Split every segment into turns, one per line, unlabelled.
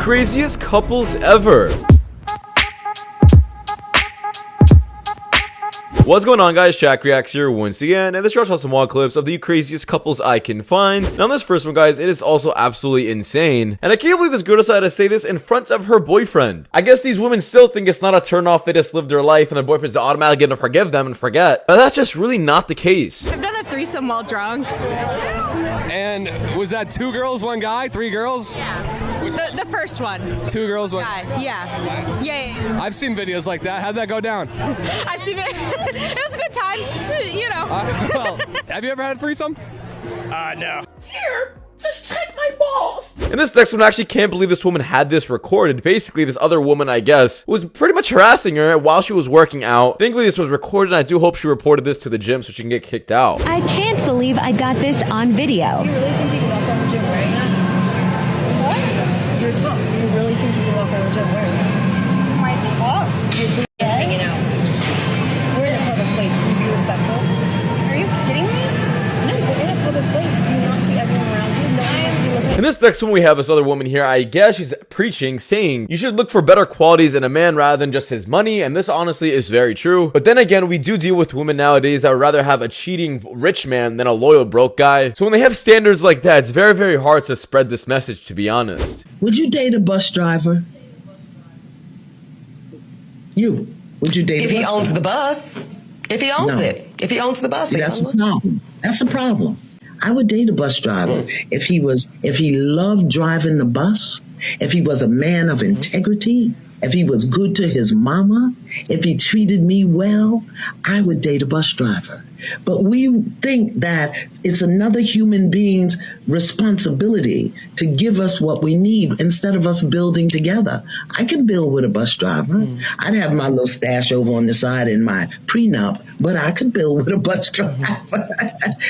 craziest couples ever. What's going on, guys? Shak-Reacts here once again, and this shows some wild clips of the craziest couples I can find. Now, on this first one, guys, it is also absolutely insane, and I can't believe this girl decided to say this in front of her boyfriend. I guess these women still think it's not a turn off, they just live their life, and their boyfriend's automatically gonna forgive them and forget, but that's just really not the case.
I've done a threesome while drunk.
And was that 2 girls, 1 guy, 3 girls?
Yeah. The first one.
2 girls, 1
guy. Yeah.
I've seen videos like that. How'd that go down?
I've seen it. It was a good time, you know.
Well, have you ever had a threesome?
No.
Here, just check my balls.
And this next one, I actually can't believe this woman had this recorded. Basically, this other woman, I guess, was pretty much harassing her while she was working out. Thankfully, this was recorded, and I do hope she reported this to the gym so she can get kicked out.
I can't believe I got this on video.
Do you really think you can walk around the gym wearing that? What? Your top. Do you really think you can walk around the gym wearing that?
My top?
Your booty hanging out. We're in a public place. Can you be respectful?
Are you kidding me?
No, we're in a public place. Do you not see everyone around you? No one has to be looking.
In this next one, we have this other woman here. I guess she's preaching, saying you should look for better qualities in a man rather than just his money, and this honestly is very true. But then again, we do deal with women nowadays that would rather have a cheating rich man than a loyal broke guy. So when they have standards like that, it's very, very hard to spread this message, to be honest.
Would you date a bus driver? Would you date
If
a
he
bus
owns
driver?
the bus, if he owns
No.
it, if he owns the bus,
See, that's a problem. That's a problem. I would date a bus driver if he loved driving the bus, if he was a man of integrity, if he was good to his mama, if he treated me well, I would date a bus driver. But we think that it's another human being's responsibility to give us what we need instead of us building together. I can build with a bus driver. I'd have my little stash over on the side in my prenup, but I could build with a bus driver.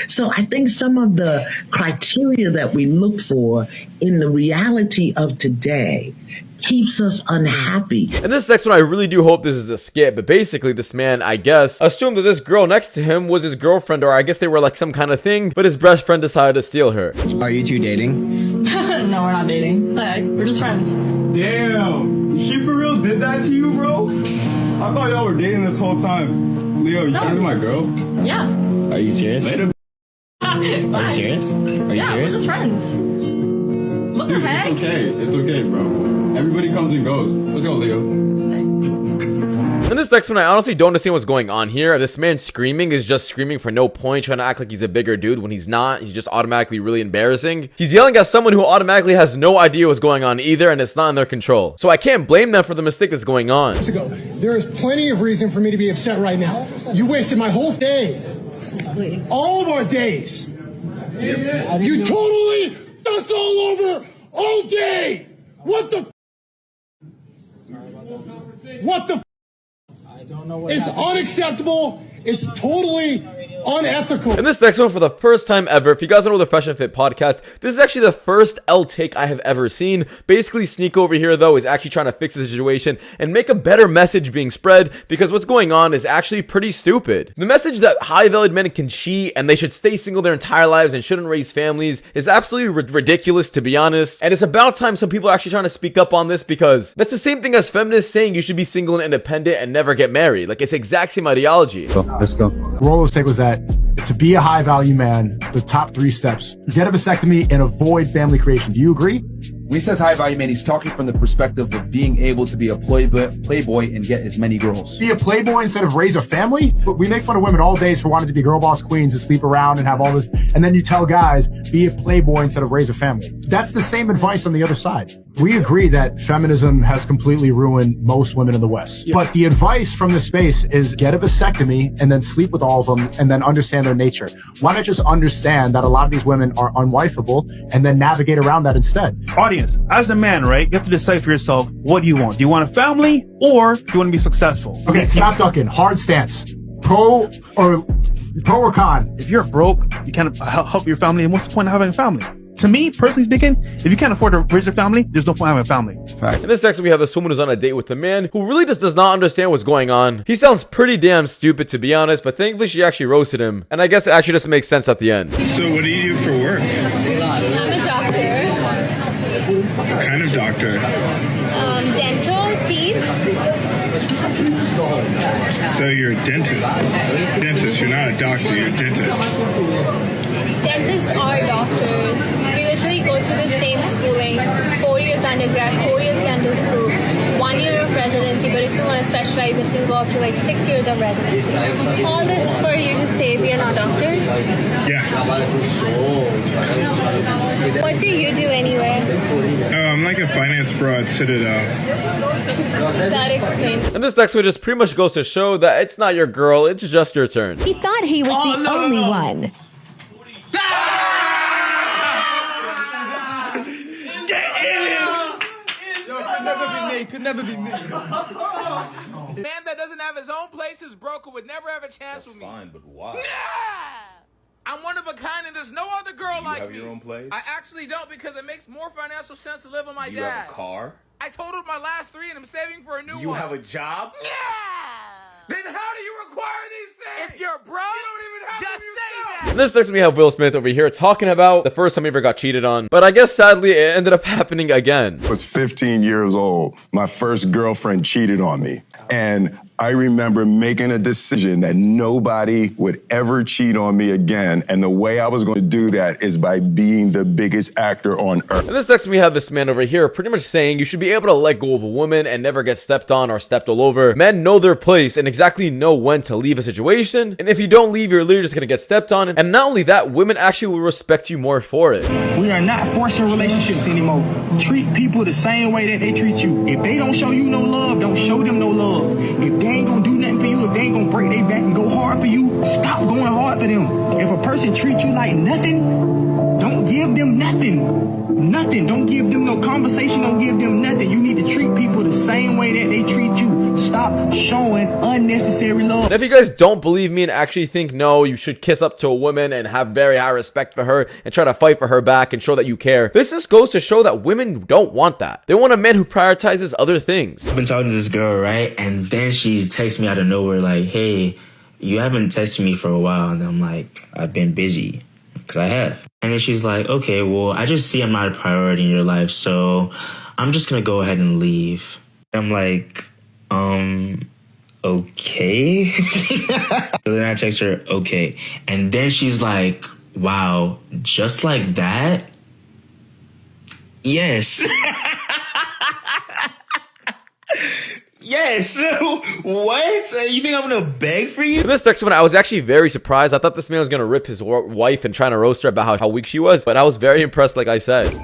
So I think some of the criteria that we look for in the reality of today keeps us unhappy.
And this next one, I really do hope this is a skit, but basically this man, I guess, assumed that this girl next to him was his girlfriend, or I guess they were like some kind of thing, but his best friend decided to steal her.
Are you two dating?
No, we're not dating. We're just friends.
Damn. She for real did that to you, bro? I thought y'all were dating this whole time. Leo, you dating my girl?
Yeah.
Are you serious?
Later.
Are you serious? Are you
Yeah, we're
serious?
just friends. What the
Dude,
heck?
it's okay. It's okay, bro. Everybody comes and goes. Let's go, Leo.
In this next one, I honestly don't understand what's going on here. This man screaming is just screaming for no point, trying to act like he's a bigger dude when he's not. He's just automatically really embarrassing. He's yelling at someone who automatically has no idea what's going on either, and it's not in their control. So I can't blame them for the mistake that's going on.
There is plenty of reason for me to be upset right now. You wasted my whole day. All of our days. You totally fussed all over all day. What the? What the? I don't know what. It's unacceptable. It's totally unethical.
And this next one, for the first time ever, if you guys know the Fresh and Fit podcast, this is actually the first L take I have ever seen. Basically, Sneak over here, though, is actually trying to fix the situation and make a better message being spread, because what's going on is actually pretty stupid. The message that high-valued men can cheat and they should stay single their entire lives and shouldn't raise families is absolutely ridiculous, to be honest. And it's about time some people are actually trying to speak up on this, because that's the same thing as feminists saying you should be single and independent and never get married. Like, it's the exact same ideology.
Let's go. Rolo's take was that to be a high value man, the top 3 steps: get a vasectomy and avoid family creation. Do you agree?
When he says high value man, he's talking from the perspective of being able to be a playboy and get as many girls.
Be a playboy instead of raise a family? But we make fun of women all day for wanting to be girl boss queens and sleep around and have all this. And then you tell guys, be a playboy instead of raise a family. That's the same advice on the other side. We agree that feminism has completely ruined most women in the West. Yeah. But the advice from this space is get a vasectomy and then sleep with all of them and then understand their nature. Why not just understand that a lot of these women are unwifeable and then navigate around that instead?
Audience, as a man, right, you have to decide for yourself, what do you want? Do you want a family or do you want to be successful?
Okay, stop ducking. Hard stance. Pro or con?
If you're broke, you can't help your family, and what's the point of having a family? To me, personally speaking, if you can't afford to raise a family, there's no point having a family.
In this section, we have this woman who's on a date with a man who really just does not understand what's going on. He sounds pretty damn stupid, to be honest, but thankfully she actually roasted him. And I guess it actually just makes sense at the end.
So what do you do for work?
I'm a doctor.
What kind kind of doctor?
Dental, teeth.
So you're a dentist. Dentist, you're not a doctor, you're a dentist.
Dentists are doctors. We literally go through the same schooling. 4 years undergrad, 4 years dental school, 1 year of residency, but if you want to specialize, it can go up to like 6 years of residency. All this for you to say we are not doctors?
Yeah.
What do you do anyway?
Oh, I'm like a finance bro at Citadel.
That explains.
And this next one just pretty much goes to show that it's not your girl, it's just your turn.
He thought he was the only one.
Could never be me.
Man that doesn't have his own place is broke and would never have a chance with me.
Fine, but why?
Yeah! I'm one of a kind and there's no other girl like me.
You have your own place?
I actually don't because it makes more financial sense to live with my
You
dad.
have a car?
I totaled my last 3 and I'm saving for a new one.
You have a job?
Yeah! Then how do you require these things? If you're broke, you don't even have just say that.
This next we have Will Smith over here talking about the first time he ever got cheated on. But I guess sadly it ended up happening again.
I was 15 years old. My first girlfriend cheated on me. And I remember making a decision that nobody would ever cheat on me again. And the way I was going to do that is by being the biggest actor on earth.
And this next we have this man over here pretty much saying you should be able to let go of a woman and never get stepped on or stepped all over. Men know their place and exactly know when to leave a situation. And if you don't leave, you're literally just going to get stepped on. And not only that, women actually will respect you more for it.
We are not forcing relationships anymore. Treat people the same way that they treat you. If they don't show you no love, don't show them no love. If they ain't gonna do nothing for you, if they ain't gonna break their back and go hard for you, stop going hard for them. If a person treats you like nothing, don't give them nothing. Nothing. Don't give them no conversation. Don't give them nothing. You need to treat people the same way that they treat you. Stop showing unnecessary love.
And if you guys don't believe me and actually think no, you should kiss up to a woman and have very high respect for her and try to fight for her back and show that you care, this just goes to show that women don't want that. They want a man who prioritizes other things.
I've been talking to this girl, right? And then she texts me out of nowhere like, hey, you haven't texted me for a while. And I'm like, I've been busy. Because I have. And then she's like, okay, well, I just see I'm not a priority in your life, so I'm just going to go ahead and leave. I'm like, okay. So then I text her, okay. And then she's like, wow, just like that? Yes. Yes. What? You think I'm gonna beg for you?
In this next one, I was actually very surprised. I thought this man was gonna rip his wife and trying to roast her about how weak she was, but I was very impressed, like I said.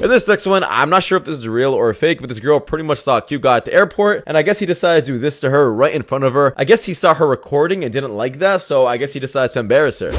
In this next one, I'm not sure if this is real or fake, but this girl pretty much saw a cute guy at the airport, and I guess he decided to do this to her right in front of her. I guess he saw her recording and didn't like that, so I guess he decided to embarrass her.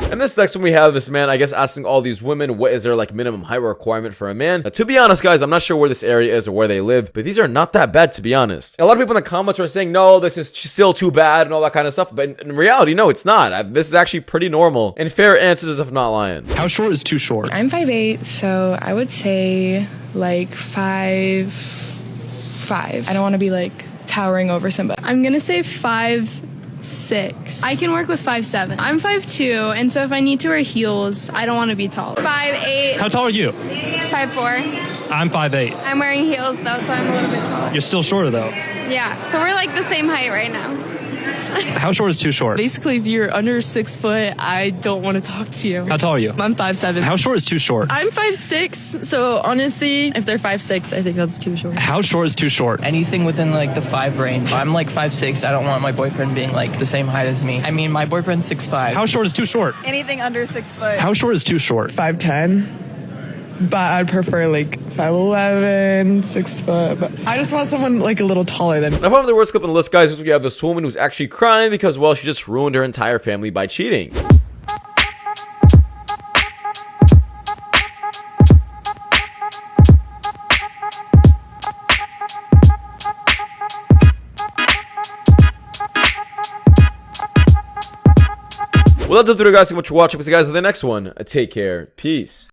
And this next one we have this man, I guess, asking all these women, what is their like minimum height requirement for a man? Now, to be honest, guys, I'm not sure where this area is or where they live, but these are not that bad, to be honest. A lot of people in the comments are saying, no, this is still too bad and all that kind of stuff, but in reality, no, it's not. This is actually pretty normal and fair answers if not lying.
How short is too short?
I'm 5'8", so I would say like 5'5". I don't want to be like towering over somebody.
I'm gonna say 5'6". I can work with 5'7". I'm 5'2", and so if I need to wear heels, I don't want to be tall.
5'8". How tall are you?
5'4".
I'm 5'8".
I'm wearing heels though, so I'm a little bit taller.
You're still shorter though.
Yeah, so we're like the same height right now.
How short is too short?
Basically, if you're under 6 foot, I don't want to talk to you.
How tall are you?
I'm 5'7".
How short is too short?
I'm 5'6", so honestly, if they're 5'6", I think that's too short.
How short is too short?
Anything within like the 5 range. I'm like 5'6". I don't want my boyfriend being like the same height as me. I mean, my boyfriend's 6'5".
How short is too short?
Anything under 6 foot.
How short is too short?
5'10". But I'd prefer like 5'11", 6 foot. But I just want someone like a little taller than me.
Now, probably the worst clip on the list, guys, is we have this woman who's actually crying because, well, she just ruined her entire family by cheating. Well, that's it for today, guys. Thank you so much for watching. See you guys in the next one. Take care. Peace.